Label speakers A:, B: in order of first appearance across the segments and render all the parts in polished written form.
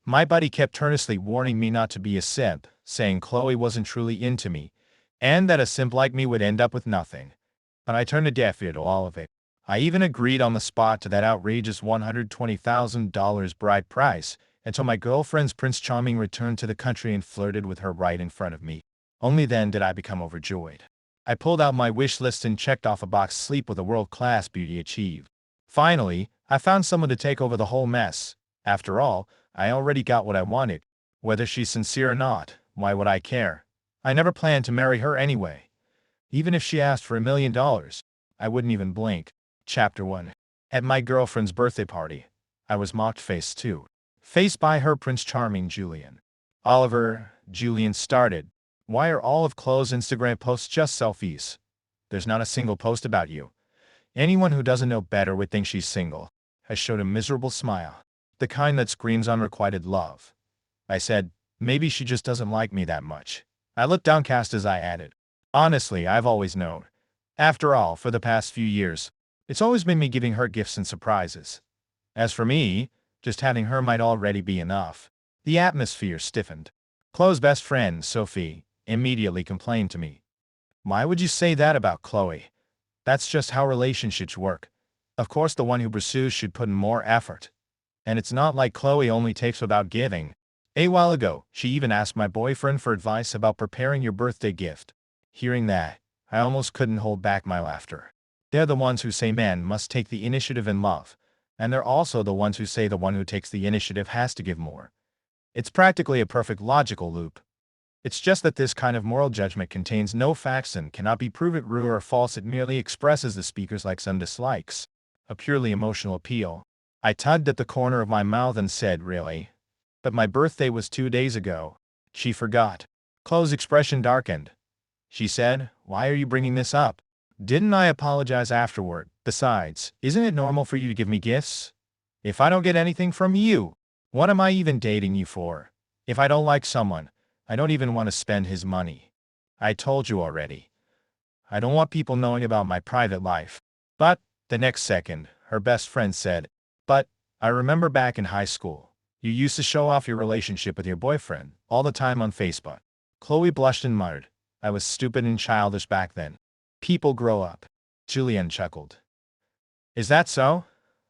A: My buddy kept earnestly warning me not to be a simp, saying Chloe wasn't truly into me, and that a simp like me would end up with nothing. But I turned a deaf ear to all of it. I even agreed on the spot to that outrageous $120,000 bride price, until my girlfriend's Prince Charming returned to the country and flirted with her right in front of me. Only then did I become overjoyed. I pulled out my wish list and checked off a box: sleep with a world-class beauty achieved. Finally, I found someone to take over the whole mess. After all, I already got what I wanted. Whether she's sincere or not, why would I care? I never planned to marry her anyway. Even if she asked for $1 million, I wouldn't even blink. Chapter 1. At my girlfriend's birthday party, I was mocked face to face by her Prince Charming Julian. Oliver, Julian started. Why are all of Chloe's Instagram posts just selfies? There's not a single post about you. Anyone who doesn't know better would think she's single. I showed a miserable smile. The kind that screams unrequited love. I said, maybe she just doesn't like me that much. I looked downcast as I added, honestly, I've always known. After all, for the past few years, it's always been me giving her gifts and surprises. As for me, just having her might already be enough. The atmosphere stiffened. Chloe's best friend, Sophie, immediately complained to me. Why would you say that about Chloe? That's just how relationships work. Of course, the one who pursues should put in more effort. And it's not like Chloe only takes without giving. A while ago, she even asked my boyfriend for advice about preparing your birthday gift. Hearing that, I almost couldn't hold back my laughter. They're the ones who say men must take the initiative in love, and they're also the ones who say the one who takes the initiative has to give more. It's practically a perfect logical loop. It's just that this kind of moral judgment contains no facts and cannot be proven true or false. It merely expresses the speaker's likes and dislikes. A purely emotional appeal. I tugged at the corner of my mouth and said, really? But my birthday was 2 days ago. She forgot. Chloe's expression darkened. She said, why are you bringing this up? Didn't I apologize afterward? Besides, isn't it normal for you to give me gifts? If I don't get anything from you, what am I even dating you for? If I don't like someone, I don't even want to spend his money. I told you already. I don't want people knowing about my private life. But, the next second, her best friend said, but, I remember back in high school, you used to show off your relationship with your boyfriend all the time on Facebook. Chloe blushed and muttered, I was stupid and childish back then. People grow up. Julian chuckled. Is that so?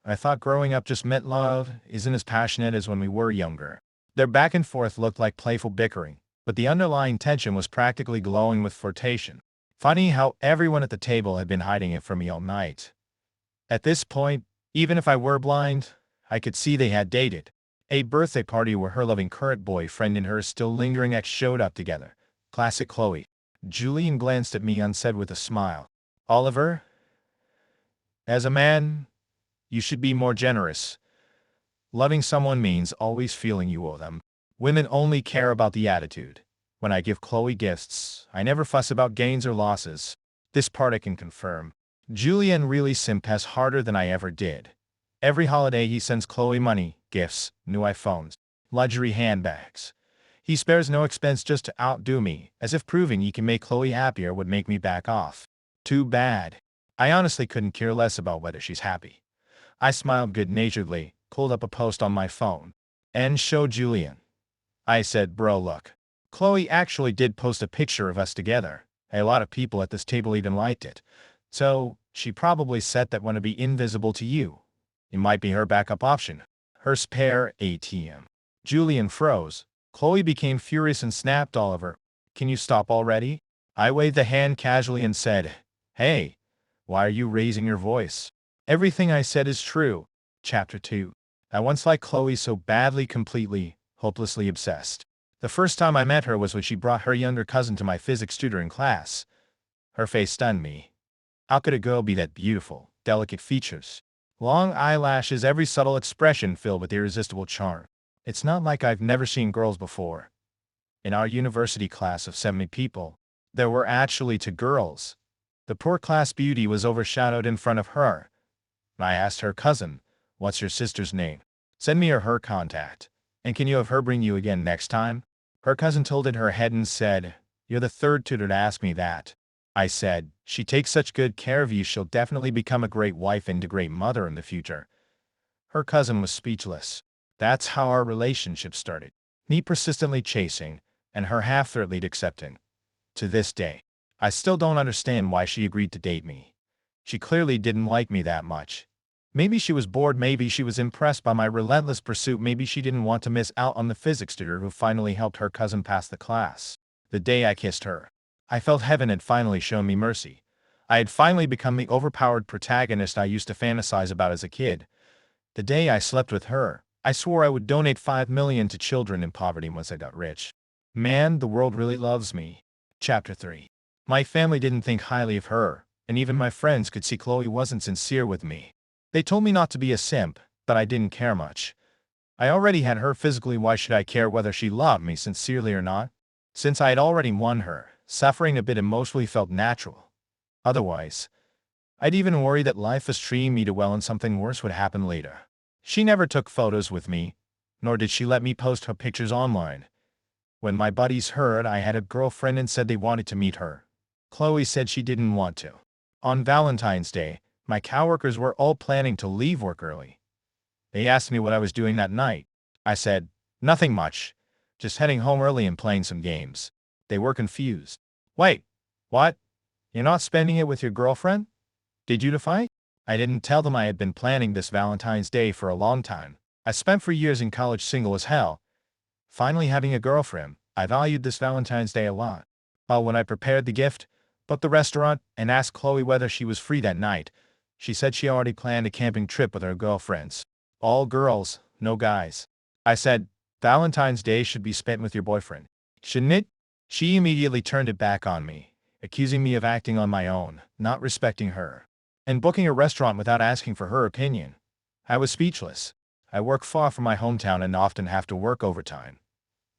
A: I thought growing up just meant love isn't as passionate as when we were younger. Their back and forth looked like playful bickering, but the underlying tension was practically glowing with flirtation. Funny how everyone at the table had been hiding it from me all night. At this point, even if I were blind, I could see they had dated. A birthday party where her loving current boyfriend and her still lingering ex showed up together. Classic Chloe. Julian glanced at me unsaid with a smile. Oliver? As a man, you should be more generous. Loving someone means always feeling you owe them. Women only care about the attitude. When I give Chloe gifts, I never fuss about gains or losses. This part I can confirm. Julian really simps harder than I ever did. Every holiday he sends Chloe money, gifts, new iPhones, luxury handbags. He spares no expense just to outdo me, as if proving he can make Chloe happier would make me back off. Too bad. I honestly couldn't care less about whether she's happy. I smiled good-naturedly, pulled up a post on my phone, and showed Julian. I said, bro, look. Chloe actually did post a picture of us together. A lot of people at this table even liked it. So, she probably set that one to be invisible to you. It might be her backup option. Her spare ATM. Julian froze. Chloe became furious and snapped, Oliver, can you stop already? I waved the hand casually and said, hey, why are you raising your voice? Everything I said is true. Chapter 2. I once liked Chloe so badly, completely, hopelessly obsessed. The first time I met her was when she brought her younger cousin to my physics tutor in class. Her face stunned me. How could a girl be that beautiful, delicate features? Long eyelashes, every subtle expression filled with irresistible charm. It's not like I've never seen girls before. In our university class of 70 people, there were actually 2 girls. The poor class beauty was overshadowed in front of her. I asked her cousin, what's your sister's name? Send me her contact. And can you have her bring you again next time? Her cousin tilted her head and said, you're the 3rd tutor to ask me that. I said, she takes such good care of you, she'll definitely become a great wife and a great mother in the future. Her cousin was speechless. That's how our relationship started. Me persistently chasing, and her half-heartedly accepting. To this day, I still don't understand why she agreed to date me. She clearly didn't like me that much. Maybe she was bored, maybe she was impressed by my relentless pursuit, maybe she didn't want to miss out on the physics tutor who finally helped her cousin pass the class. The day I kissed her, I felt heaven had finally shown me mercy. I had finally become the overpowered protagonist I used to fantasize about as a kid. The day I slept with her, I swore I would donate 5 million to children in poverty once I got rich. Man, the world really loves me. Chapter 3. My family didn't think highly of her, and even my friends could see Chloe wasn't sincere with me. They told me not to be a simp, but I didn't care much. I already had her physically, why should I care whether she loved me sincerely or not? Since I had already won her, suffering a bit emotionally felt natural. Otherwise, I'd even worry that life was treating me too well and something worse would happen later. She never took photos with me, nor did she let me post her pictures online. When my buddies heard I had a girlfriend and said they wanted to meet her, Chloe said she didn't want to. On Valentine's Day, my coworkers were all planning to leave work early. They asked me what I was doing that night. I said, nothing much. Just heading home early and playing some games. They were confused. Wait, what? You're not spending it with your girlfriend? Did you fight? I didn't tell them I had been planning this Valentine's Day for a long time. I spent 4 years in college single as hell. Finally having a girlfriend, I valued this Valentine's Day a lot. But when I prepared the gift, booked the restaurant, and asked Chloe whether she was free that night, she said she already planned a camping trip with her girlfriends. All girls, no guys. I said, Valentine's Day should be spent with your boyfriend, shouldn't it? She immediately turned it back on me, accusing me of acting on my own, not respecting her, and booking a restaurant without asking for her opinion. I was speechless. I work far from my hometown and often have to work overtime.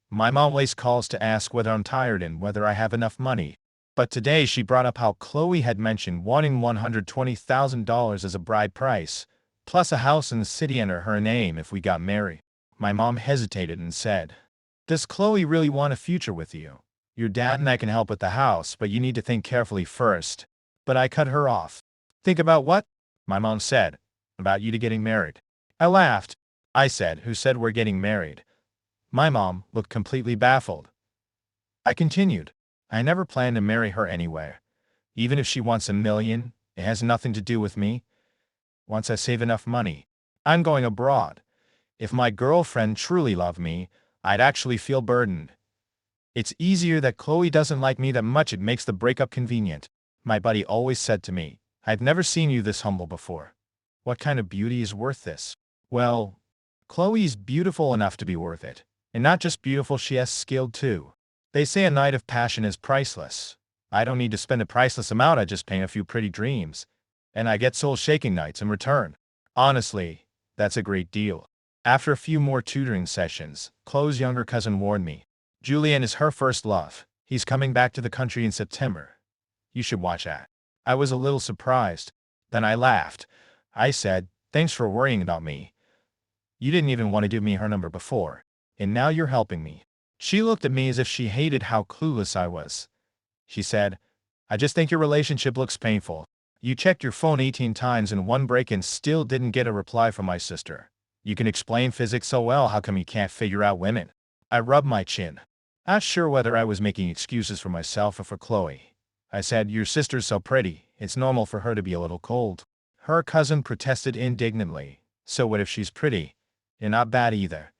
A: My mom always calls to ask whether I'm tired and whether I have enough money. But today she brought up how Chloe had mentioned wanting $120,000 as a bride price, plus a house in the city under her name if we got married. My mom hesitated and said, does Chloe really want a future with you? Your dad and I can help with the house, but you need to think carefully first. But I cut her off. Think about what? My mom said. About you getting married. I laughed. I said, who said we're getting married? My mom looked completely baffled. I continued. I never plan to marry her anywhere. Even if she wants $1 million, it has nothing to do with me. Once I save enough money, I'm going abroad. If my girlfriend truly loved me, I'd actually feel burdened. It's easier that Chloe doesn't like me that much, it makes the breakup convenient. My buddy always said to me, I've never seen you this humble before. What kind of beauty is worth this? Well, Chloe's beautiful enough to be worth it. And not just beautiful, she has skill too. They say a night of passion is priceless. I don't need to spend a priceless amount, I just paint a few pretty dreams. And I get soul-shaking nights in return. Honestly, that's a great deal. After a few more tutoring sessions, Chloe's younger cousin warned me. Julian is her first love. He's coming back to the country in September. You should watch out. I was a little surprised. Then I laughed. I said, thanks for worrying about me. You didn't even want to give me her number before. And now you're helping me. She looked at me as if she hated how clueless I was. She said, I just think your relationship looks painful. You checked your phone 18 times in one break and still didn't get a reply from my sister. You can explain physics so well, how come you can't figure out women? I rubbed my chin. Not sure whether I was making excuses for myself or for Chloe. I said, your sister's so pretty, it's normal for her to be a little cold. Her cousin protested indignantly. So what if she's pretty? You're not bad either.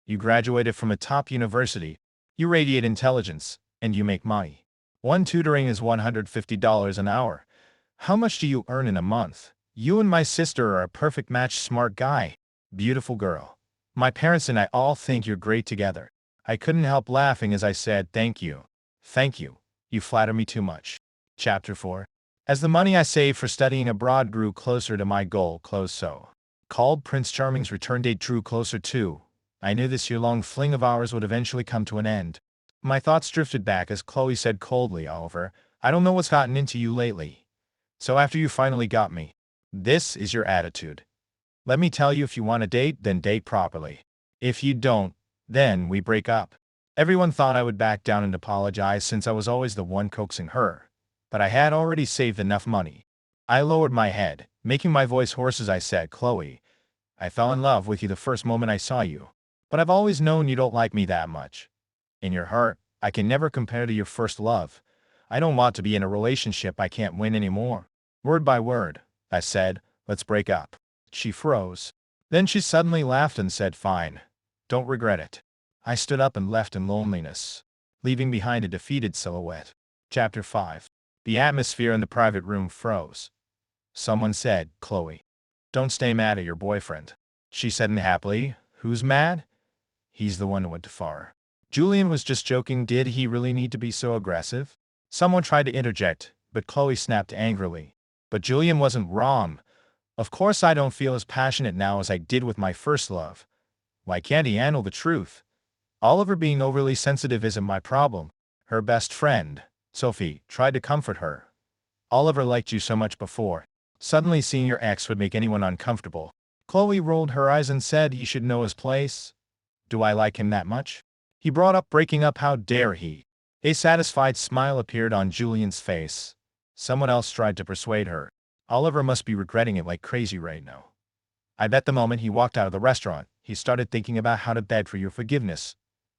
A: You graduated from a top university, you radiate intelligence, and you make money. One tutoring is $150 an hour. How much do you earn in a month? You and my sister are a perfect match, smart guy, beautiful girl. My parents and I all think you're great together. I couldn't help laughing as I said, thank you. Thank you. You flatter me too much. Chapter 4. As the money I saved for studying abroad grew closer to my goal, called Prince Charming's return date drew closer too. I knew this year-long fling of ours would eventually come to an end. My thoughts drifted back as Chloe said coldly, Oliver, I don't know what's gotten into you lately. So after you finally got me, this is your attitude. Let me tell you, if you want to date, then date properly. If you don't, then we break up. Everyone thought I would back down and apologize since I was always the one coaxing her. But I had already saved enough money. I lowered my head, making my voice hoarse as I said, Chloe, I fell in love with you the first moment I saw you. But I've always known you don't like me that much. In your heart, I can never compare to your first love. I don't want to be in a relationship I can't win anymore. Word by word, I said, let's break up. She froze. Then she suddenly laughed and said, fine. Don't regret it. I stood up and left in loneliness, leaving behind a defeated silhouette. Chapter 5. The atmosphere in the private room froze. Someone said, Chloe, don't stay mad at your boyfriend. She said unhappily, who's mad? He's the one who went too far. Julian was just joking. Did he really need to be so aggressive? Someone tried to interject, but Chloe snapped angrily. But Julian wasn't wrong. Of course I don't feel as passionate now as I did with my first love. Why can't he handle the truth? Oliver being overly sensitive isn't my problem. Her best friend, Sophie, tried to comfort her. Oliver liked you so much before. Suddenly seeing your ex would make anyone uncomfortable. Chloe rolled her eyes and said he should know his place. Do I like him that much? He brought up breaking up, how dare he? A satisfied smile appeared on Julian's face. Someone else tried to persuade her. Oliver must be regretting it like crazy right now. I bet the moment he walked out of the restaurant, he started thinking about how to beg for your forgiveness.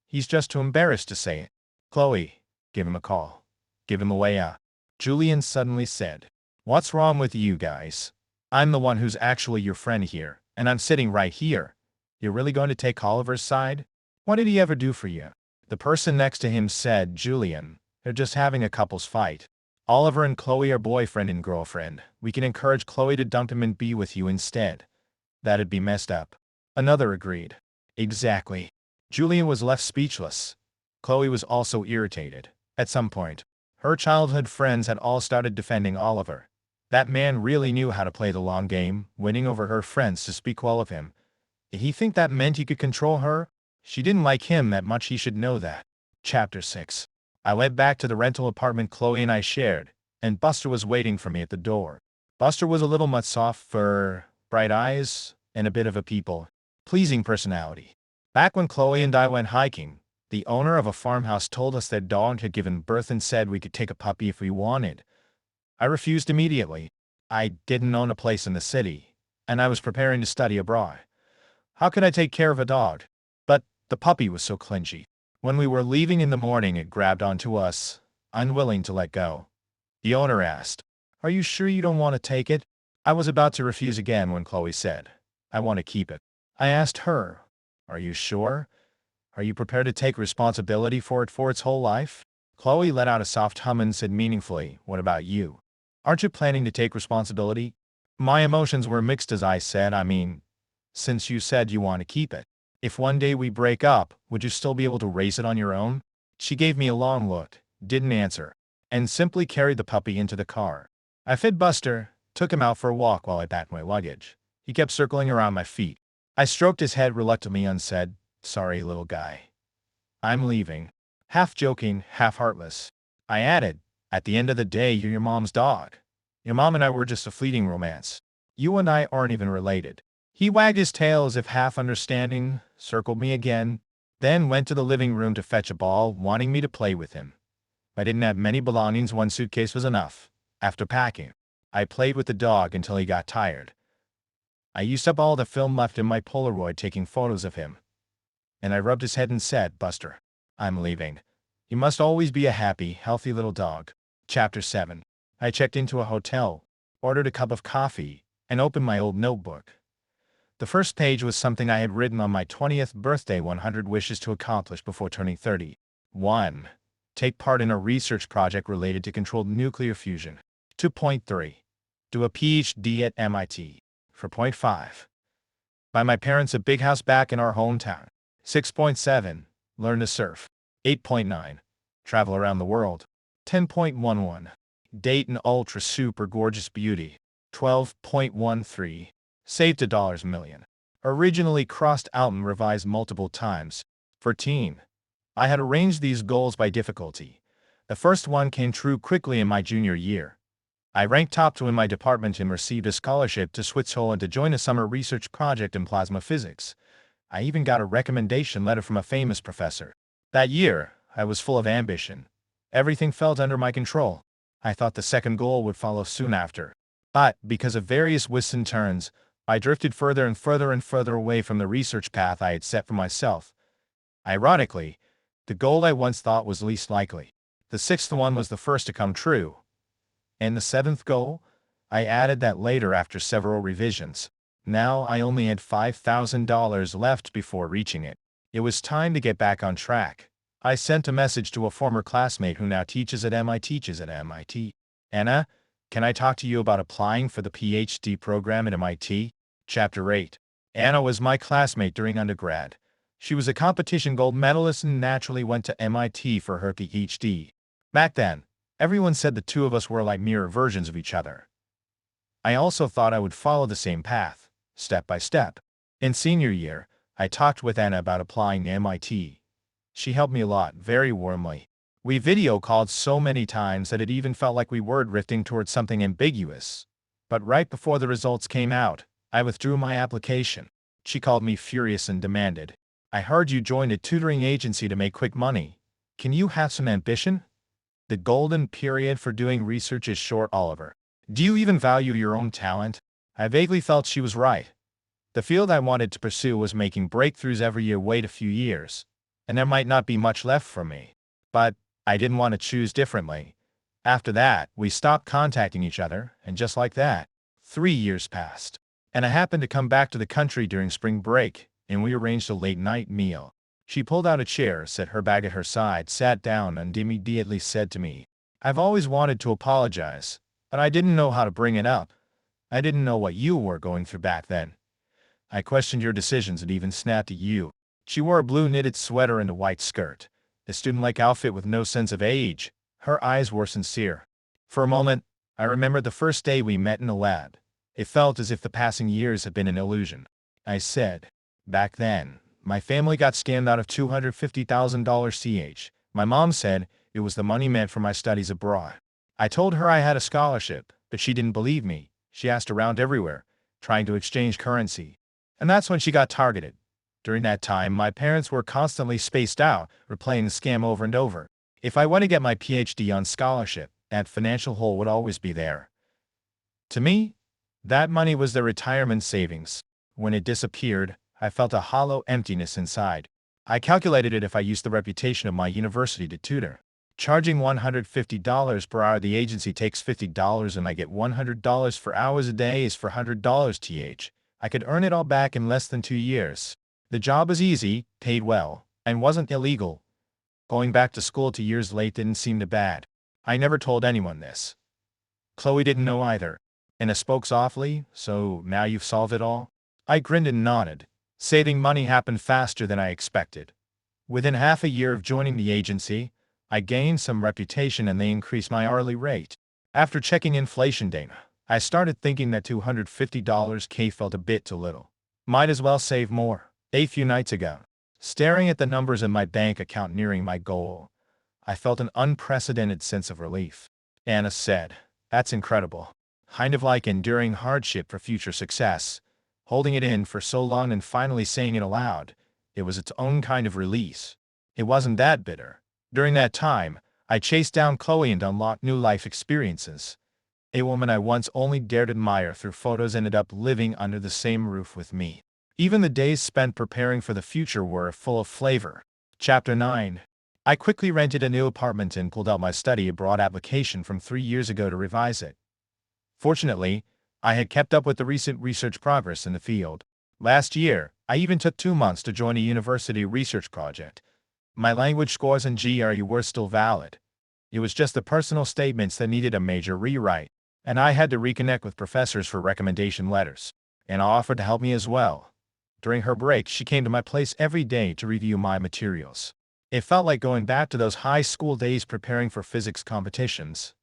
A: He's just too embarrassed to say it. Chloe, give him a call. Give him a way out. Julian suddenly said. What's wrong with you guys? I'm the one who's actually your friend here, and I'm sitting right here. You're really going to take Oliver's side? What did he ever do for you? The person next to him said, Julian, they're just having a couple's fight. Oliver and Chloe are boyfriend and girlfriend. We can encourage Chloe to dump him and be with you instead. That'd be messed up. Another agreed. Exactly. Julian was left speechless. Chloe was also irritated. At some point, her childhood friends had all started defending Oliver. That man really knew how to play the long game, winning over her friends to speak well of him. Did he think that meant he could control her? She didn't like him that much, he should know that. Chapter 6. I went back to the rental apartment Chloe and I shared, and Buster was waiting for me at the door. Buster was a little much soft fur, bright eyes, and a bit of a people-pleasing personality. Back when Chloe and I went hiking, the owner of a farmhouse told us their dog had given birth and said we could take a puppy if we wanted. I refused immediately. I didn't own a place in the city, and I was preparing to study abroad. How could I take care of a dog? But the puppy was so clingy. When we were leaving in the morning, it grabbed onto us, unwilling to let go. The owner asked, are you sure you don't want to take it? I was about to refuse again when Chloe said, I want to keep it. I asked her, are you sure? Are you prepared to take responsibility for it for its whole life? Chloe let out a soft hum and said meaningfully, what about you? Aren't you planning to take responsibility? My emotions were mixed as I said, I mean, since you said you want to keep it. If one day we break up, would you still be able to raise it on your own? She gave me a long look, didn't answer, and simply carried the puppy into the car. I fed Buster, took him out for a walk while I packed my luggage. He kept circling around my feet. I stroked his head reluctantly and said, sorry, little guy. I'm leaving. Half joking, half heartless. I added, at the end of the day, you're your mom's dog. Your mom and I were just a fleeting romance. You and I aren't even related. He wagged his tail as if half understanding, circled me again, then went to the living room to fetch a ball, wanting me to play with him. I didn't have many belongings, one suitcase was enough. After packing, I played with the dog until he got tired. I used up all the film left in my Polaroid taking photos of him. And I rubbed his head and said, Buster, I'm leaving. You must always be a happy, healthy little dog. Chapter 7. I checked into a hotel, ordered a cup of coffee, and opened my old notebook. The first page was something I had written on my 20th birthday, 100 wishes to accomplish before turning 30. 1. Take part in a research project related to controlled nuclear fusion. 2.3. Do a PhD at MIT. 4.5. Buy my parents a big house back in our hometown. 6.7. Learn to surf. 8.9. Travel around the world. 10.11. Date an ultra super gorgeous beauty. 12.13. Save $2 million. Originally crossed out and revised multiple times. 14. I had arranged these goals by difficulty. The first one came true quickly in my junior year. I ranked top 2 in my department and received a scholarship to Switzerland to join a summer research project in plasma physics. I even got a recommendation letter from a famous professor. That year, I was full of ambition. Everything felt under my control. I thought the second goal would follow soon after. But, because of various twists and turns, I drifted further and further and further away from the research path I had set for myself. Ironically, the goal I once thought was least likely. The sixth one was the first to come true. And the seventh goal? I added that later after several revisions. Now I only had $5,000 left before reaching it. It was time to get back on track. I sent a message to a former classmate who now teaches at MIT. Anna, can I talk to you about applying for the PhD program at MIT? Chapter 8. Anna was my classmate during undergrad. She was a competition gold medalist and naturally went to MIT for her PhD. Back then, everyone said the two of us were like mirror versions of each other. I also thought I would follow the same path, step by step. In senior year, I talked with Anna about applying to MIT. She helped me a lot, very warmly. We video called so many times that it even felt like we were drifting towards something ambiguous. But right before the results came out, I withdrew my application. She called me furious and demanded, "I heard you joined a tutoring agency to make quick money. Can you have some ambition? The golden period for doing research is short, Oliver. Do you even value your own talent?" I vaguely felt she was right. The field I wanted to pursue was making breakthroughs every year. Wait a few years, and there might not be much left for me. But I didn't want to choose differently. After that, we stopped contacting each other, and just like that, 3 years passed. And I happened to come back to the country during spring break, and we arranged a late-night meal. She pulled out a chair, set her bag at her side, sat down, and immediately said to me, "I've always wanted to apologize, but I didn't know how to bring it up. I didn't know what you were going through back then. I questioned your decisions and even snapped at you." She wore a blue knitted sweater and a white skirt, a student-like outfit with no sense of age. Her eyes were sincere. For a moment, I remembered the first day we met in the lab. It felt as if the passing years had been an illusion. I said, "Back then, my family got scammed out of $250,000 CH. My mom said it was the money meant for my studies abroad." I told her I had a scholarship, but she didn't believe me. She asked around everywhere, trying to exchange currency. And that's when she got targeted. During that time, my parents were constantly spaced out, replaying the scam over and over. If I went to get my PhD on scholarship, that financial hole would always be there. To me, that money was their retirement savings. When it disappeared, I felt a hollow emptiness inside. I calculated it if I used the reputation of my university to tutor. Charging $150 per hour, the agency takes $50 and I get $100 for hours a day is $400 th. I could earn it all back in less than 2 years. The job was easy, paid well, and wasn't illegal. Going back to school 2 years late didn't seem too bad. I never told anyone this. Chloe didn't know either. Anna spoke softly, "So now you've solved it all?" I grinned and nodded. Saving money happened faster than I expected. Within half a year of joining the agency, I gained some reputation and they increased my hourly rate. After checking inflation data, I started thinking that $250 felt a bit too little. Might as well save more. A few nights ago, staring at the numbers in my bank account nearing my goal, I felt an unprecedented sense of relief. Anna said, "That's incredible. Kind of like enduring hardship for future success. Holding it in for so long and finally saying it aloud, it was its own kind of release. It wasn't that bitter. During that time, I chased down Chloe and unlocked new life experiences. A woman I once only dared admire through photos ended up living under the same roof with me. Even the days spent preparing for the future were full of flavor." Chapter 9. I quickly rented a new apartment and pulled out my study abroad application from 3 years ago to revise it. Fortunately, I had kept up with the recent research progress in the field. Last year, I even took 2 months to join a university research project. My language scores and GRE were still valid. It was just the personal statements that needed a major rewrite, and I had to reconnect with professors for recommendation letters. Anna offered to help me as well. During her break, she came to my place every day to review my materials. It felt like going back to those high school days preparing for physics competitions.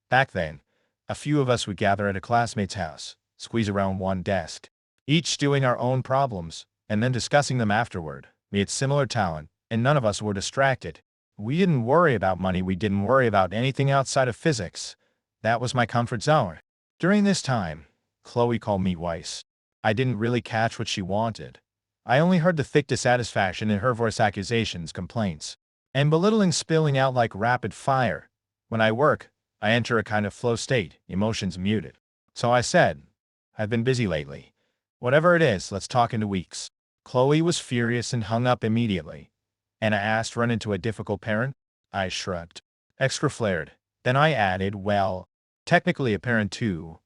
A: Back then, a few of us would gather at a classmate's house, squeeze around one desk, each doing our own problems, and then discussing them afterward. We had similar talent, and none of us were distracted. We didn't worry about money, we didn't worry about anything outside of physics. That was my comfort zone. During this time, Chloe called me Weiss. I didn't really catch what she wanted. I only heard the thick dissatisfaction in her voice, accusations, complaints, and belittling spilling out like rapid fire. When I work, I enter a kind of flow state, emotions muted. So I said, I've been busy lately. Whatever it is, let's talk in 2 weeks. Chloe was furious and hung up immediately. And I asked, run into a difficult parent? I shrugged. Extra flared. Then I added, well, technically a parent too.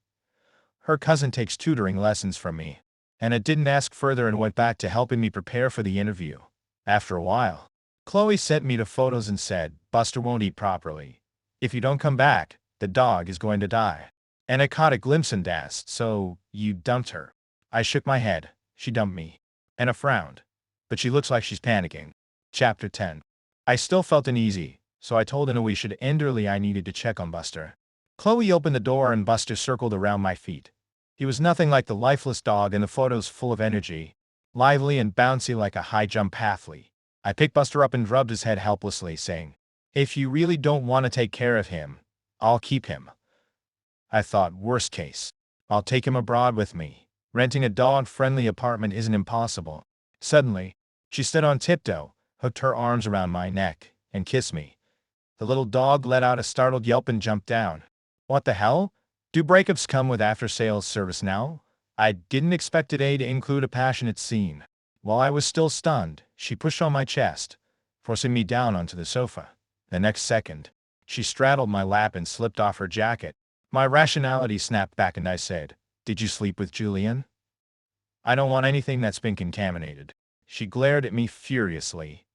A: Her cousin takes tutoring lessons from me. And it didn't ask further and went back to helping me prepare for the interview. After a while, Chloe sent me the photos and said, Buster won't eat properly. If you don't come back, the dog is going to die. And I caught a glimpse and asked, so, you dumped her? I shook my head. She dumped me. And I frowned. But she looks like she's panicking. Chapter 10. I still felt uneasy, so I told Anna we should end early. I needed to check on Buster. Chloe opened the door and Buster circled around my feet. He was nothing like the lifeless dog in the photos, full of energy, lively and bouncy like a high-jump athlete. I picked Buster up and rubbed his head helplessly, saying, if you really don't want to take care of him, I'll keep him. I thought, worst case, I'll take him abroad with me. Renting a dog-friendly apartment isn't impossible. Suddenly, she stood on tiptoe, hooked her arms around my neck, and kissed me. The little dog let out a startled yelp and jumped down. What the hell? Do breakups come with after-sales service now? I didn't expect today to include a passionate scene. While I was still stunned, she pushed on my chest, forcing me down onto the sofa. The next second, she straddled my lap and slipped off her jacket. My rationality snapped back and I said, did you sleep with Julian? I don't want anything that's been contaminated. She glared at me furiously.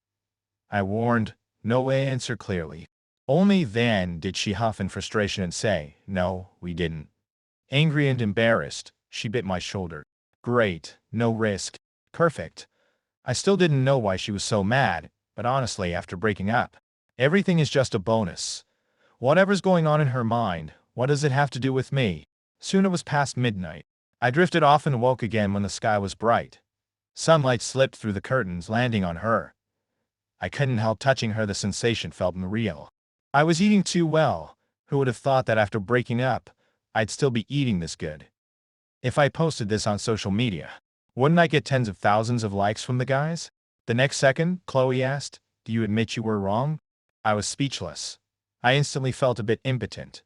A: I warned, no answer clearly. Only then did she huff in frustration and say, no, we didn't. Angry and embarrassed, she bit my shoulder. Great, no risk. Perfect. I still didn't know why she was so mad, but honestly, after breaking up, everything is just a bonus. Whatever's going on in her mind, what does it have to do with me? Soon it was past midnight. I drifted off and woke again when the sky was bright. Sunlight slipped through the curtains, landing on her. I couldn't help touching her. The sensation felt unreal. I was eating too well. Who would have thought that after breaking up, I'd still be eating this good? If I posted this on social media, wouldn't I get tens of thousands of likes from the guys? The next second, Chloe asked, do you admit you were wrong? I was speechless. I instantly felt a bit impotent.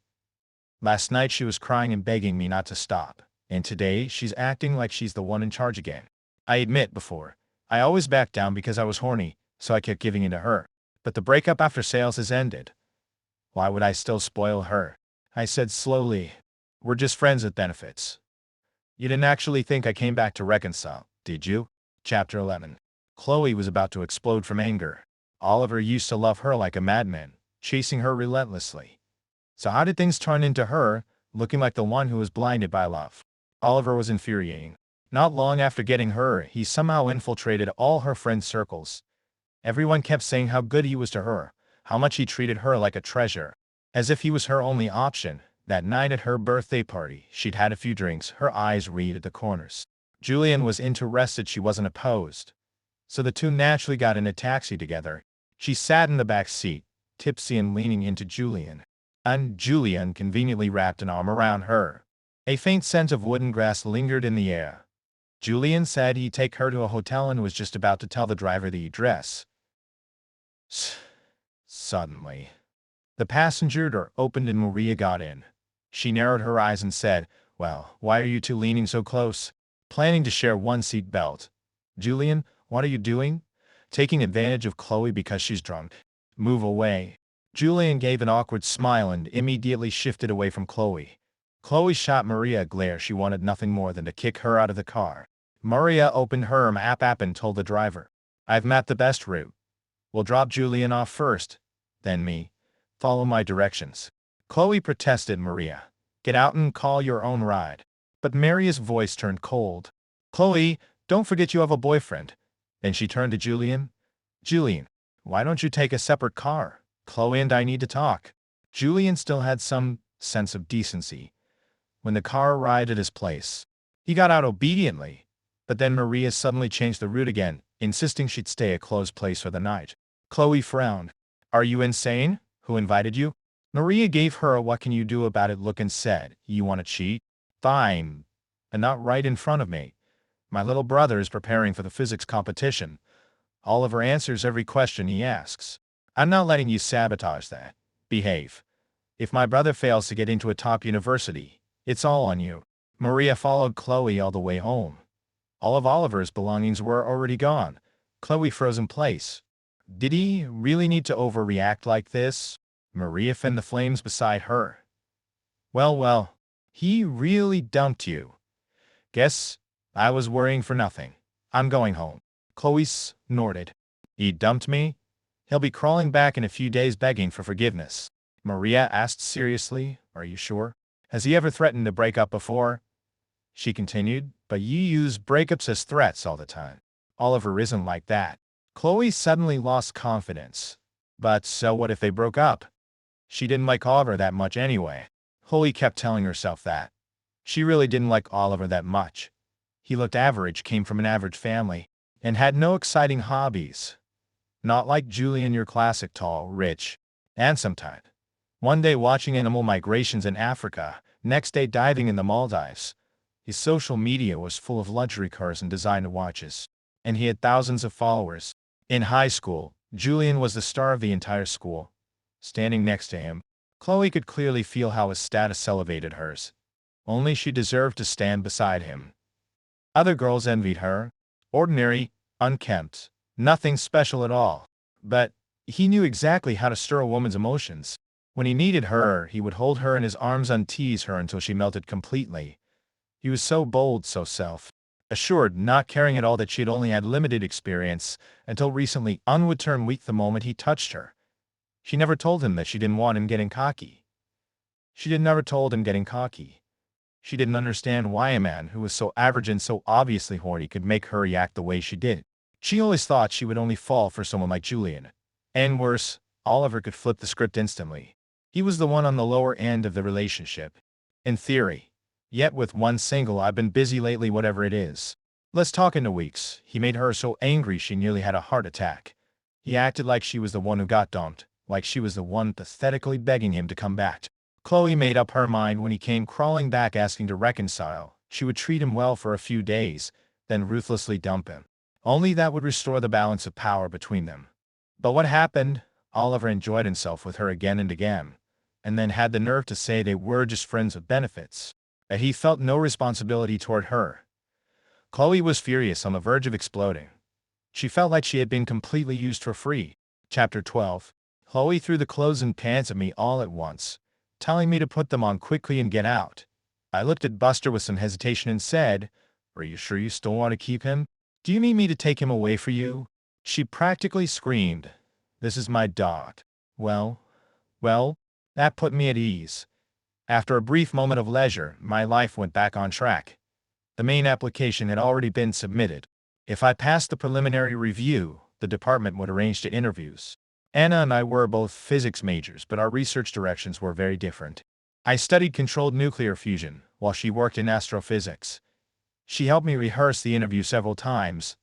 A: Last night she was crying and begging me not to stop, and today she's acting like she's the one in charge again. I admit before, I always backed down because I was horny, so I kept giving in to her. But the breakup after sales has ended. Why would I still spoil her? I said slowly, we're just friends with benefits. You didn't actually think I came back to reconcile, did you? Chapter 11. Chloe was about to explode from anger. Oliver used to love her like a madman, chasing her relentlessly. So how did things turn into her, looking like the one who was blinded by love? Oliver was infuriating. Not long after getting her, he somehow infiltrated all her friend circles. Everyone kept saying how good he was to her, how much he treated her like a treasure, as if he was her only option. That night at her birthday party, she'd had a few drinks, her eyes red at the corners. Julian was interested, she wasn't opposed. So the two naturally got in a taxi together. She sat in the back seat, tipsy and leaning into Julian. And Julian conveniently wrapped an arm around her. A faint scent of wooden grass lingered in the air. Julian said he'd take her to a hotel and was just about to tell the driver the address. Suddenly, the passenger door opened and Maria got in. She narrowed her eyes and said, well, why are you two leaning so close? Planning to share one seat belt. Julian, what are you doing? Taking advantage of Chloe because she's drunk. Move away. Julian gave an awkward smile and immediately shifted away from Chloe. Chloe shot Maria a glare. She wanted nothing more than to kick her out of the car. Maria opened her map app and told the driver, I've mapped the best route. We'll drop Julian off first, then me. Follow my directions. Chloe protested. Maria, get out and call your own ride. But Maria's voice turned cold. Chloe, don't forget you have a boyfriend. Then she turned to Julian. Julian, why don't you take a separate car? Chloe and I need to talk. Julian still had some sense of decency. When the car arrived at his place, he got out obediently. But then Maria suddenly changed the route again, insisting she'd stay a closed place for the night. Chloe frowned. Are you insane? Who invited you? Maria gave her a what can you do about it look and said, you want to cheat? Fine. And not right in front of me. My little brother is preparing for the physics competition. Oliver answers every question he asks. I'm not letting you sabotage that. Behave. If my brother fails to get into a top university, it's all on you. Maria followed Chloe all the way home. All of Oliver's belongings were already gone. Chloe froze in place. Did he really need to overreact like this? Maria fanned the flames beside her. Well, he really dumped you. Guess I was worrying for nothing. I'm going home. Chloe snorted. He dumped me? He'll be crawling back in a few days begging for forgiveness. Maria asked seriously, are you sure? Has he ever threatened to break up before? She continued, but you use breakups as threats all the time. Oliver isn't like that. Chloe suddenly lost confidence. But so what if they broke up? She didn't like Oliver that much anyway. Chloe kept telling herself that. She really didn't like Oliver that much. He looked average, came from an average family, and had no exciting hobbies. Not like Julian, your classic tall, rich, handsome type. One day watching animal migrations in Africa, next day diving in the Maldives. His social media was full of luxury cars and designer watches, and he had thousands of followers. In high school, Julian was the star of the entire school. Standing next to him, Chloe could clearly feel how his status elevated hers. Only she deserved to stand beside him. Other girls envied her. Ordinary, unkempt, nothing special at all. But he knew exactly how to stir a woman's emotions. When he needed her, he would hold her in his arms and tease her until she melted completely. He was so bold, so self-assured, not caring at all that she had only had limited experience, until recently would turn weak the moment he touched her. She never told him that she didn't want him getting cocky. She never told him getting cocky. She didn't understand why a man who was so average and so obviously horny could make her react the way she did. She always thought she would only fall for someone like Julian. And worse, Oliver could flip the script instantly. He was the one on the lower end of the relationship. In theory. Yet with one single "I've been busy lately whatever it is. Let's talk in 2 weeks." He made her so angry she nearly had a heart attack. He acted like she was the one who got dumped, like she was the one pathetically begging him to come back. Chloe made up her mind when he came crawling back asking to reconcile. She would treat him well for a few days, then ruthlessly dump him. Only that would restore the balance of power between them. But what happened? Oliver enjoyed himself with her again and again, and then had the nerve to say they were just friends with benefits, that he felt no responsibility toward her. Chloe was furious, on the verge of exploding. She felt like she had been completely used for free. Chapter 12. Chloe threw the clothes and pants at me all at once, telling me to put them on quickly and get out. I looked at Buster with some hesitation and said, "Are you sure you still want to keep him? Do you need me to take him away for you?" She practically screamed, "This is my dog." Well, that put me at ease. After a brief moment of leisure, my life went back on track. The main application had already been submitted. If I passed the preliminary review, the department would arrange the interviews. Anna and I were both physics majors, but our research directions were very different. I studied controlled nuclear fusion, while she worked in astrophysics. She helped me rehearse the interview several times,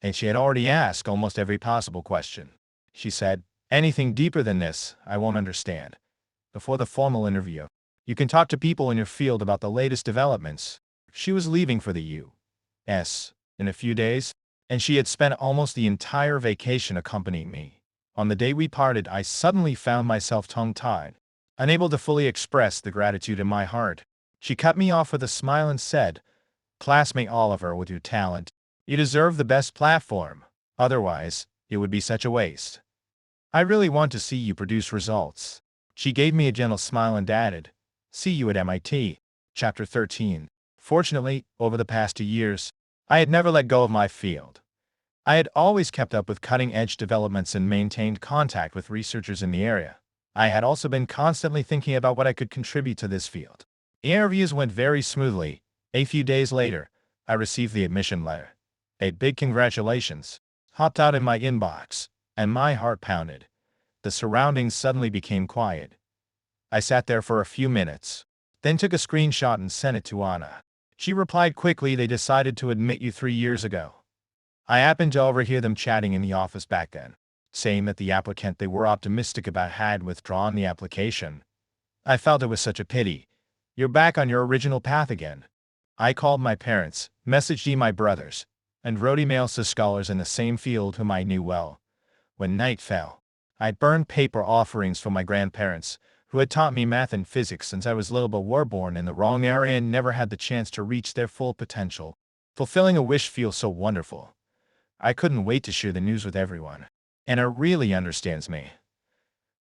A: and she had already asked almost every possible question. She said, "Anything deeper than this, I won't understand." Before the formal interview, you can talk to people in your field about the latest developments. She was leaving for the U.S. in a few days, and she had spent almost the entire vacation accompanying me. On the day we parted, I suddenly found myself tongue-tied, unable to fully express the gratitude in my heart. She cut me off with a smile and said, "Classmate Oliver, with your talent, you deserve the best platform. Otherwise, it would be such a waste. I really want to see you produce results." She gave me a gentle smile and added, "See you at MIT." Chapter 13. Fortunately, over the past 2 years, I had never let go of my field. I had always kept up with cutting-edge developments and maintained contact with researchers in the area. I had also been constantly thinking about what I could contribute to this field. The interviews went very smoothly. A few days later, I received the admission letter. A big congratulations hopped out in my inbox, and my heart pounded. The surroundings suddenly became quiet. I sat there for a few minutes, then took a screenshot and sent it to Anna. She replied quickly, "They decided to admit you 3 years ago." I happened to overhear them chatting in the office back then, saying that the applicant they were optimistic about had withdrawn the application. I felt it was such a pity. You're back on your original path again. I called my parents, messaged my brothers, and wrote emails to scholars in the same field whom I knew well. When night fell, I burned paper offerings for my grandparents, who had taught me math and physics since I was little but were born in the wrong area and never had the chance to reach their full potential. Fulfilling a wish feels so wonderful. I couldn't wait to share the news with everyone. And it really understands me.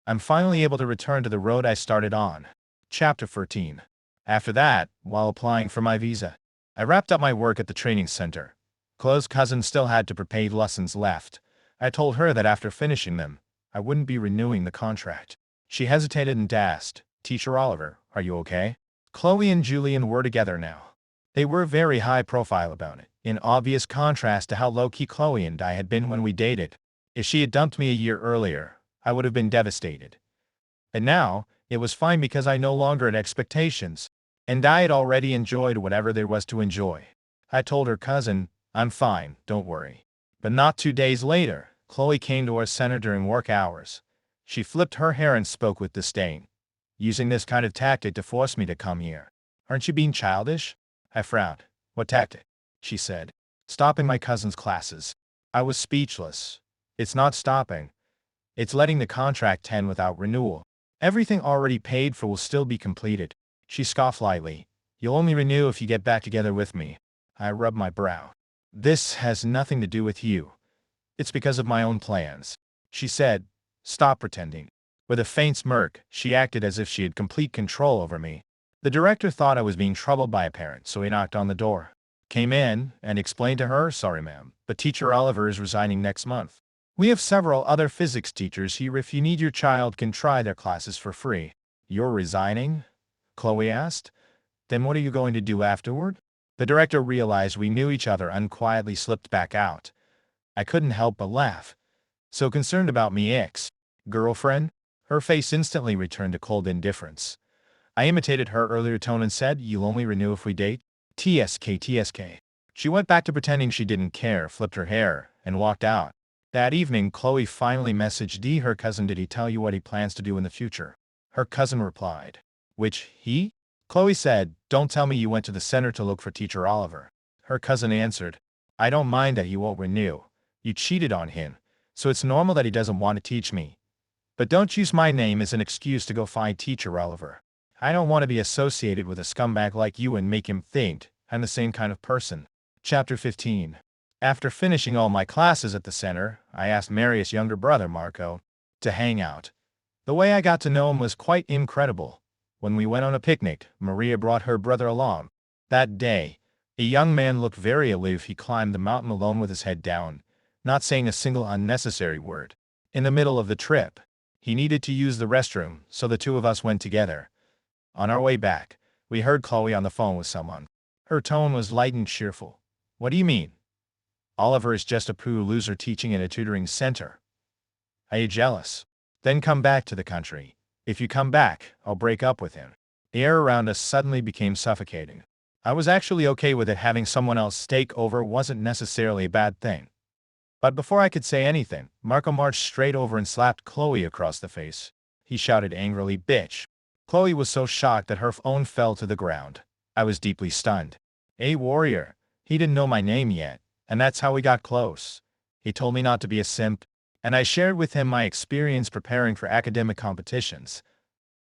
A: I'm finally able to return to the road I started on. Chapter 13. After that, while applying for my visa, I wrapped up my work at the training center. Chloe's cousin still had to prepare lessons left. I told her that after finishing them, I wouldn't be renewing the contract. She hesitated and asked, "Teacher Oliver, are you okay?" Chloe and Julian were together now. They were very high profile about it, in obvious contrast to how low-key Chloe and I had been when we dated. If she had dumped me a year earlier, I would have been devastated. And now, it was fine because I no longer had expectations, and I had already enjoyed whatever there was to enjoy. I told her cousin, "I'm fine, don't worry." But not 2 days later, Chloe came to our center during work hours. She flipped her hair and spoke with disdain, using this kind of tactic to force me to come here. "Aren't you being childish?" I frowned. "What tactic?" she said. "Stopping my cousin's classes." I was speechless. "It's not stopping. It's letting the contract end without renewal. Everything already paid for will still be completed." She scoffed lightly. "You'll only renew if you get back together with me." I rubbed my brow. "This has nothing to do with you. It's because of my own plans." She said, "Stop pretending." With a faint smirk, she acted as if she had complete control over me. The director thought I was being troubled by a parent, so he knocked on the door. Came in, and explained to her, "Sorry ma'am, but Teacher Oliver is resigning next month. We have several other physics teachers here. If you need, your child can try their classes for free." "You're resigning?" Chloe asked. "Then what are you going to do afterward?" The director realized we knew each other and quietly slipped back out. I couldn't help but laugh. "So concerned about me, girlfriend?" Her face instantly returned to cold indifference. I imitated her earlier tone and said, "You'll only renew if we date?" TSK. She went back to pretending she didn't care, flipped her hair, and walked out. That evening, Chloe finally messaged her cousin. "Did he tell you what he plans to do in the future?" Her cousin replied. "Which he?" Chloe said, "Don't tell me you went to the center to look for Teacher Oliver." Her cousin answered, "I don't mind that he won't renew. You cheated on him, so it's normal that he doesn't want to teach me. But don't use my name as an excuse to go find Teacher Oliver. I don't want to be associated with a scumbag like you and make him think I'm the same kind of person." Chapter 15. After finishing all my classes at the center, I asked Marius' younger brother, Marco, to hang out. The way I got to know him was quite incredible. When we went on a picnic, Maria brought her brother along. That day, a young man looked very aloof. He climbed the mountain alone with his head down, not saying a single unnecessary word. In the middle of the trip, he needed to use the restroom, so the two of us went together. On our way back, we heard Chloe on the phone with someone. Her tone was light and cheerful. "What do you mean? Oliver is just a poo loser teaching in a tutoring center. Are you jealous? Then come back to the country. If you come back, I'll break up with him." The air around us suddenly became suffocating. I was actually okay with it. Having someone else take over wasn't necessarily a bad thing. But before I could say anything, Marco marched straight over and slapped Chloe across the face. He shouted angrily, "Bitch." Chloe was so shocked that her phone fell to the ground. I was deeply stunned. "Hey, warrior." He didn't know my name yet, and that's how we got close. He told me not to be a simp, and I shared with him my experience preparing for academic competitions.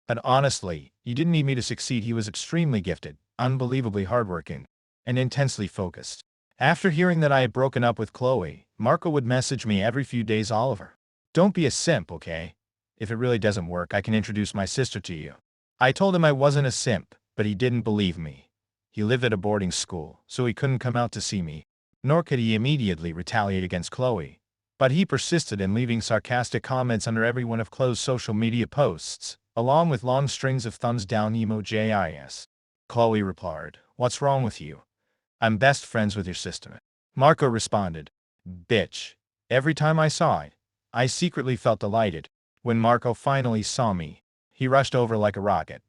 A: But honestly, he didn't need me to succeed. He was extremely gifted, unbelievably hardworking, and intensely focused. After hearing that I had broken up with Chloe, Marco would message me every few days. "Oliver, don't be a simp, okay? If it really doesn't work, I can introduce my sister to you." I told him I wasn't a simp, but he didn't believe me. He lived at a boarding school, so he couldn't come out to see me, nor could he immediately retaliate against Chloe. But he persisted in leaving sarcastic comments under every one of Chloe's social media posts, along with long strings of thumbs down emojis. Chloe replied, "What's wrong with you? I'm best friends with your sister." Marco responded, "Bitch." Every time I saw it, I secretly felt delighted. When Marco finally saw me, he rushed over like a rocket.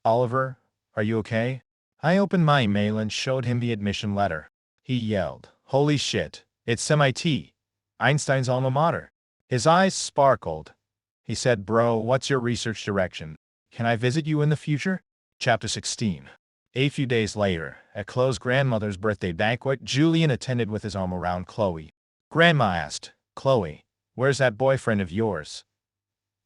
A: "Oliver, are you okay?" I opened my email and showed him the admission letter. He yelled, "Holy shit, it's MIT, Einstein's alma mater." His eyes sparkled. He said, "Bro, what's your research direction? Can I visit you in the future?" Chapter 16. A few days later, at Chloe's grandmother's birthday banquet, Julian attended with his arm around Chloe. Grandma asked, "Chloe, where's that boyfriend of yours?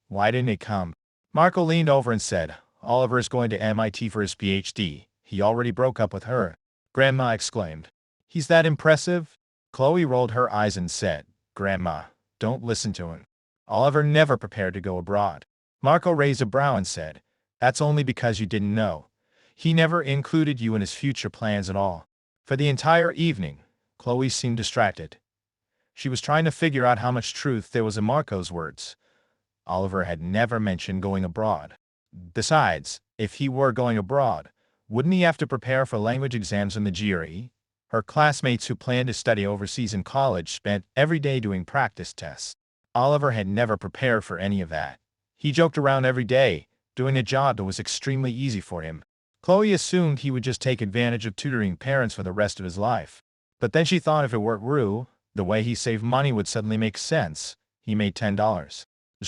A: Why didn't he come?" Marco leaned over and said, Oliver is going to MIT for his PhD. He already broke up with her. Grandma exclaimed. He's that impressive? Chloe rolled her eyes and said, Grandma, don't listen to him. Oliver never prepared to go abroad. Marco raised a brow and said, That's only because you didn't know. He never included you in his future plans at all. For the entire evening, Chloe seemed distracted. She was trying to figure out how much truth there was in Marco's words. Oliver had never mentioned going abroad. Besides, if he were going abroad, wouldn't he have to prepare for language exams in the GRE? Her classmates who planned to study overseas in college spent every day doing practice tests. Oliver had never prepared for any of that. He joked around every day, doing a job that was extremely easy for him. Chloe assumed he would just take advantage of tutoring parents for the rest of his life. But then she thought if it were true, the way he saved money would suddenly make sense. He made $10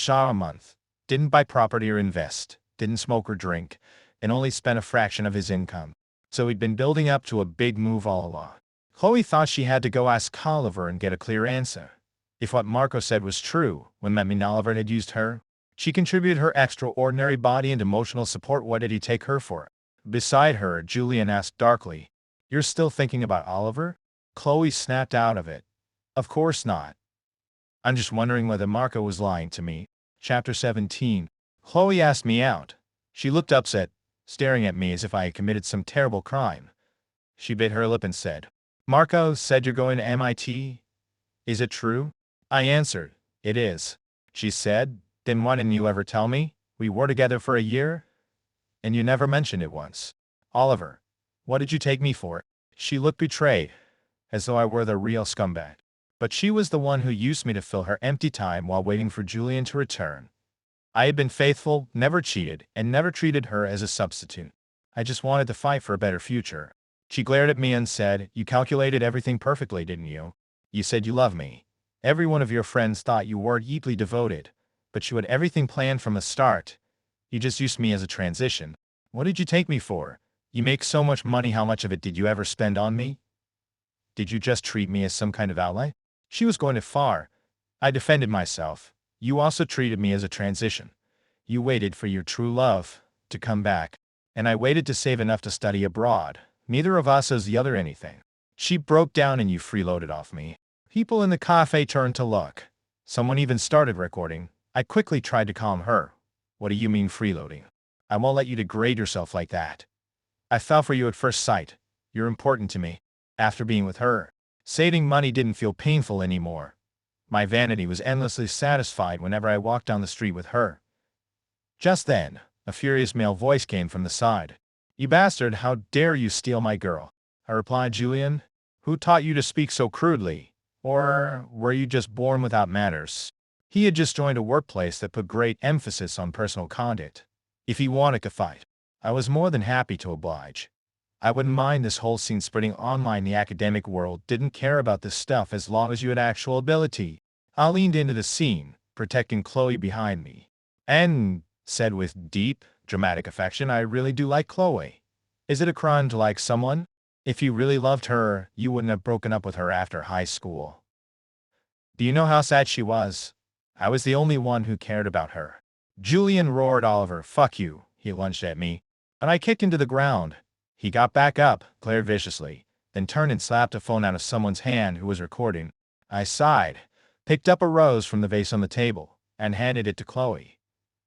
A: a month, didn't buy property or invest, didn't smoke or drink, and only spent a fraction of his income. So he'd been building up to a big move all along. Chloe thought she had to go ask Oliver and get a clear answer. If what Marco said was true, when that mean Oliver had used her? She contributed her extraordinary body and emotional support. What did he take her for? Beside her, Julian asked darkly, You're still thinking about Oliver? Chloe snapped out of it. Of course not. I'm just wondering whether Marco was lying to me. Chapter 17. Chloe asked me out. She looked upset, staring at me as if I had committed some terrible crime. She bit her lip and said, Marco said you're going to MIT? Is it true? I answered, It is. She said, Then why didn't you ever tell me? We were together for a year? And you never mentioned it once. Oliver, what did you take me for? She looked betrayed, as though I were the real scumbag. But she was the one who used me to fill her empty time while waiting for Julian to return. I had been faithful, never cheated, and never treated her as a substitute. I just wanted to fight for a better future. She glared at me and said, You calculated everything perfectly, didn't you? You said you love me. Every one of your friends thought you were deeply devoted, but you had everything planned from the start. You just used me as a transition. What did you take me for? You make so much money, how much of it did you ever spend on me? Did you just treat me as some kind of ally? She was going too far. I defended myself. You also treated me as a transition. You waited for your true love to come back, and I waited to save enough to study abroad. Neither of us owes the other anything. She broke down and you freeloaded off me. People in the cafe turned to look. Someone even started recording. I quickly tried to calm her. What do you mean freeloading? I won't let you degrade yourself like that. I fell for you at first sight. You're important to me. After being with her, saving money didn't feel painful anymore. My vanity was endlessly satisfied whenever I walked down the street with her. Just then, a furious male voice came from the side. You bastard, how dare you steal my girl? I replied, Julian, who taught you to speak so crudely? Or were you just born without manners? He had just joined a workplace that put great emphasis on personal conduct. If he wanted to fight, I was more than happy to oblige. I wouldn't mind this whole scene spreading online. The academic world didn't care about this stuff as long as you had actual ability. I leaned into the scene, protecting Chloe behind me, and said with deep, dramatic affection, I really do like Chloe. Is it a crime to like someone? If you really loved her, you wouldn't have broken up with her after high school. Do you know how sad she was? I was the only one who cared about her. Julian roared, Oliver, fuck you. He lunged at me, and I kicked him to the ground. He got back up, glared viciously, then turned and slapped a phone out of someone's hand who was recording. I sighed, picked up a rose from the vase on the table, and handed it to Chloe.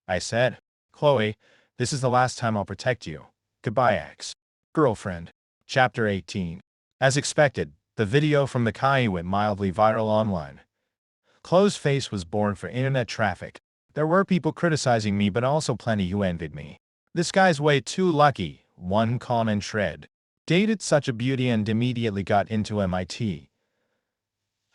A: I said, Chloe, this is the last time I'll protect you. Goodbye, ex-girlfriend. Chapter 18. As expected, the video from the Kai went mildly viral online. Chloe's face was born for internet traffic. There were people criticizing me, but also plenty who envied me. This guy's way too lucky, one comment shred. Dated such a beauty and immediately got into MIT.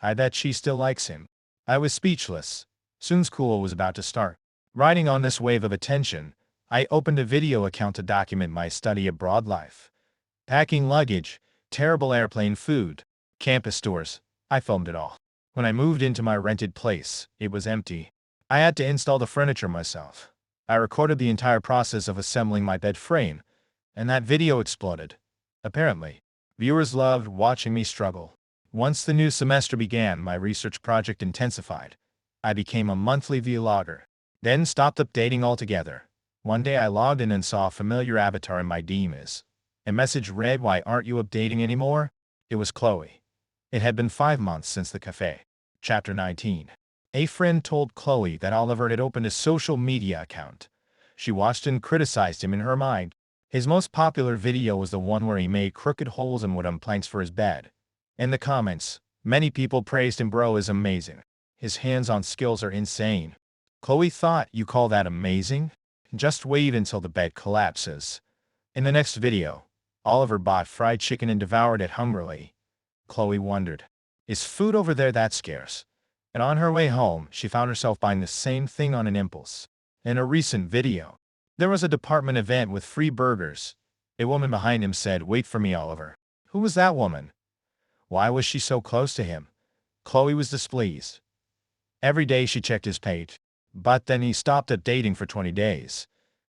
A: I bet she still likes him. I was speechless. Soon school was about to start. Riding on this wave of attention, I opened a video account to document my study abroad life. Packing luggage, terrible airplane food, campus tours, I filmed it all. When I moved into my rented place, it was empty. I had to install the furniture myself. I recorded the entire process of assembling my bed frame, and that video exploded. Apparently, viewers loved watching me struggle. Once the new semester began, my research project intensified. I became a monthly vlogger, then stopped updating altogether. One day I logged in and saw a familiar avatar in my DMs. A message read, "Why aren't you updating anymore?" It was Chloe. It had been 5 months since the cafe. Chapter 19. A friend told Chloe that Oliver had opened a social media account. She watched and criticized him in her mind. His most popular video was the one where he made crooked holes in wooden planks for his bed. In the comments, many people praised him. "Bro is amazing. His hands-on skills are insane." Chloe thought, "You call that amazing? Just wait until the bed collapses." In the next video, Oliver bought fried chicken and devoured it hungrily. Chloe wondered, is food over there that scarce? And on her way home, she found herself buying the same thing on an impulse. In a recent video, there was a department event with free burgers. A woman behind him said, "Wait for me, Oliver." Who was that woman? Why was she so close to him? Chloe was displeased. Every day she checked his page. But then he stopped updating for 20 days.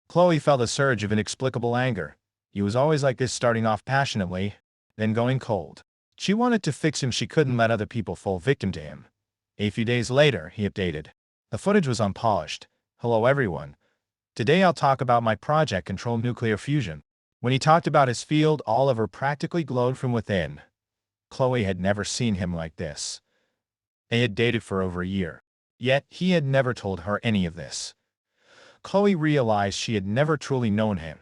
A: Chloe felt a surge of inexplicable anger. He was always like this, starting off passionately, then going cold. She wanted to fix him. She couldn't let other people fall victim to him. A few days later, he updated. The footage was unpolished. "Hello everyone. Today I'll talk about my project, Control Nuclear Fusion." When he talked about his field, Oliver practically glowed from within. Chloe had never seen him like this. They had dated for over a year. Yet, he had never told her any of this. Chloe realized she had never truly known him.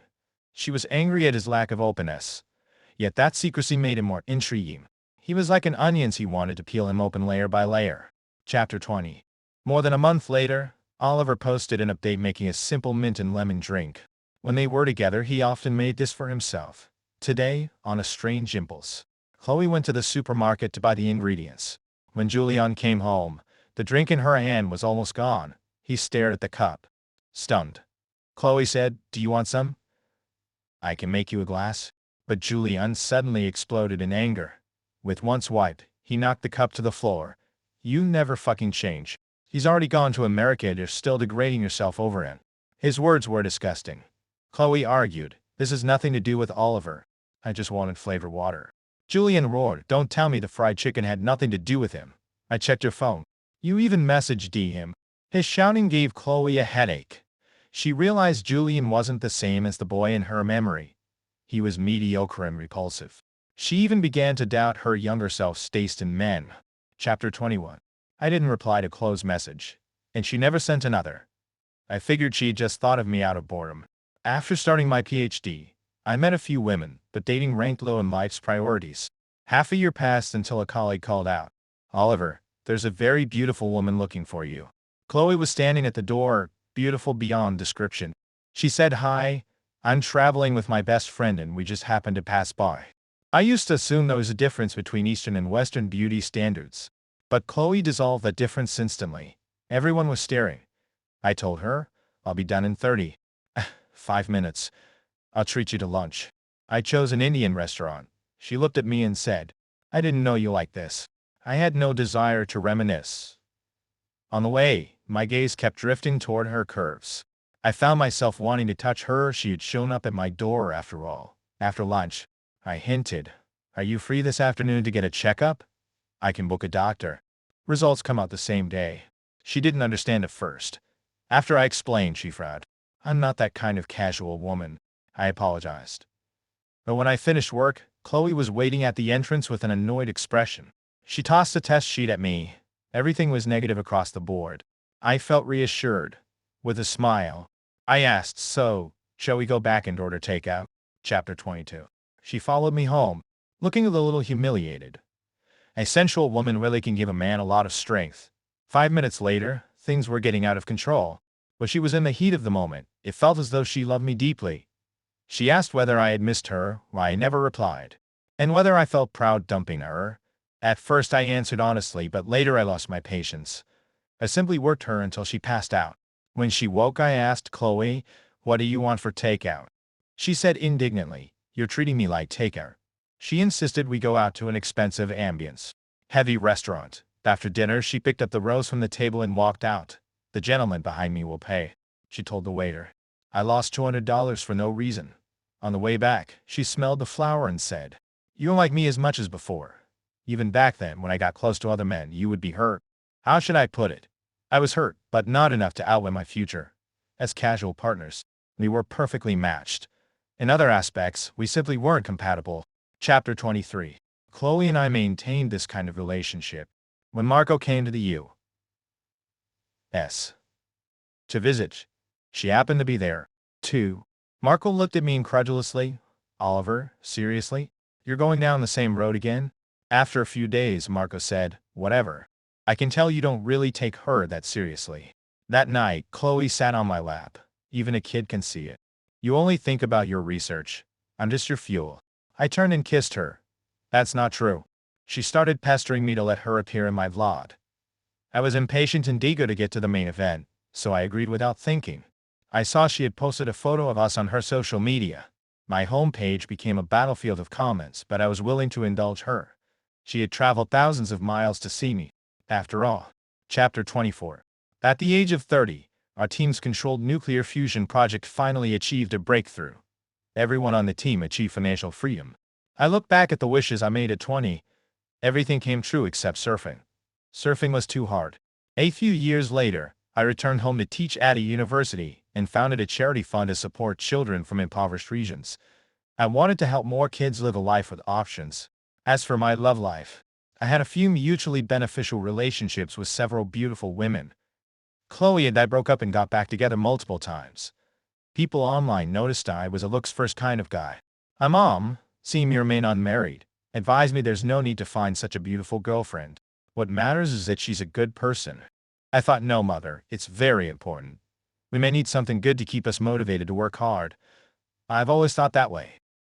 A: She was angry at his lack of openness. Yet that secrecy made him more intriguing. He was like an onion. He wanted to peel him open layer by layer. Chapter 20. More than a month later, Oliver posted an update making a simple mint and lemon drink. When they were together, he often made this for himself. Today, on a strange impulse, Chloe went to the supermarket to buy the ingredients. When Julian came home, the drink in her hand was almost gone. He stared at the cup. Stunned. Chloe said, "Do you want some? I can make you a glass." But Julian suddenly exploded in anger. With one swipe, he knocked the cup to the floor. "You never fucking change. He's already gone to America and you're still degrading yourself over him." His words were disgusting. Chloe argued, "This has nothing to do with Oliver. I just wanted flavored water." Julian roared, "Don't tell me the fried chicken had nothing to do with him. I checked your phone. You even messaged him." His shouting gave Chloe a headache. She realized Julian wasn't the same as the boy in her memory. He was mediocre and repulsive. She even began to doubt her younger self's taste in men. Chapter 21. I didn't reply to Chloe's message, and she never sent another. I figured she'd just thought of me out of boredom. After starting my PhD, I met a few women, but dating ranked low in life's priorities. Half a year passed until a colleague called out, "Oliver, there's a very beautiful woman looking for you." Chloe was standing at the door, beautiful beyond description. She said, "Hi, I'm traveling with my best friend and we just happened to pass by." I used to assume there was a difference between Eastern and Western beauty standards. But Chloe dissolved that difference instantly. Everyone was staring. I told her, "I'll be done in 5 minutes. I'll treat you to lunch." I chose an Indian restaurant. She looked at me and said, "I didn't know you like this." I had no desire to reminisce. On the way, my gaze kept drifting toward her curves. I found myself wanting to touch her. She had shown up at my door after all. After lunch, I hinted, "Are you free this afternoon to get a checkup? I can book a doctor." Results come out the same day. She didn't understand at first. After I explained, she frowned. "I'm not that kind of casual woman." I apologized. But when I finished work, Chloe was waiting at the entrance with an annoyed expression. She tossed a test sheet at me. Everything was negative across the board. I felt reassured. With a smile, I asked, "So, shall we go back and order takeout?" Chapter 22. She followed me home, looking a little humiliated. A sensual woman really can give a man a lot of strength. 5 minutes later, things were getting out of control. But she was in the heat of the moment. It felt as though she loved me deeply. She asked whether I had missed her, why I never replied, and whether I felt proud dumping her. At first I answered honestly, but later I lost my patience. I simply worked her until she passed out. When she woke, I asked, "Chloe, what do you want for takeout?" She said indignantly, "You're treating me like takeout." She insisted we go out to an expensive ambience heavy restaurant. After dinner, she picked up the rose from the table and walked out. "The gentleman behind me will pay," she told the waiter. I lost $200 for no reason. On the way back, she smelled the flower and said, "You don't like me as much as before. Even back then, when I got close to other men, you would be hurt." How should I put it? I was hurt, but not enough to outweigh my future. As casual partners, We were perfectly matched. In other aspects, we simply weren't compatible. Chapter 23. Chloe and I maintained this kind of relationship. When Marco came to the U.S. to visit, she happened to be there, too. Marco looked at me incredulously. Oliver, seriously? You're going down the same road again? After a few days, Marco said, whatever. I can tell you don't really take her that seriously. That night, Chloe sat on my lap. Even a kid can see it. You only think about your research. I'm just your fuel. I turned and kissed her. That's not true. She started pestering me to let her appear in my vlog. I was impatient and eager to get to the main event, so I agreed without thinking. I saw she had posted a photo of us on her social media. My homepage became a battlefield of comments, but I was willing to indulge her. She had traveled thousands of miles to see me. After all. Chapter 24. At the age of 30, our team's controlled nuclear fusion project finally achieved a breakthrough. Everyone on the team achieved financial freedom. I look back at the wishes I made at 20. Everything came true except surfing. Surfing was too hard. A few years later, I returned home to teach at a university and founded a charity fund to support children from impoverished regions. I wanted to help more kids live a life with options. As for my love life, I had a few mutually beneficial relationships with several beautiful women. Chloe and I broke up and got back together multiple times. People online noticed I was a looks-first kind of guy. My mom, seeing me remain unmarried, advised me there's no need to find such a beautiful girlfriend. What matters is that she's a good person. I thought, no, mother, it's very important. We may need something good to keep us motivated to work hard. I've always thought that way.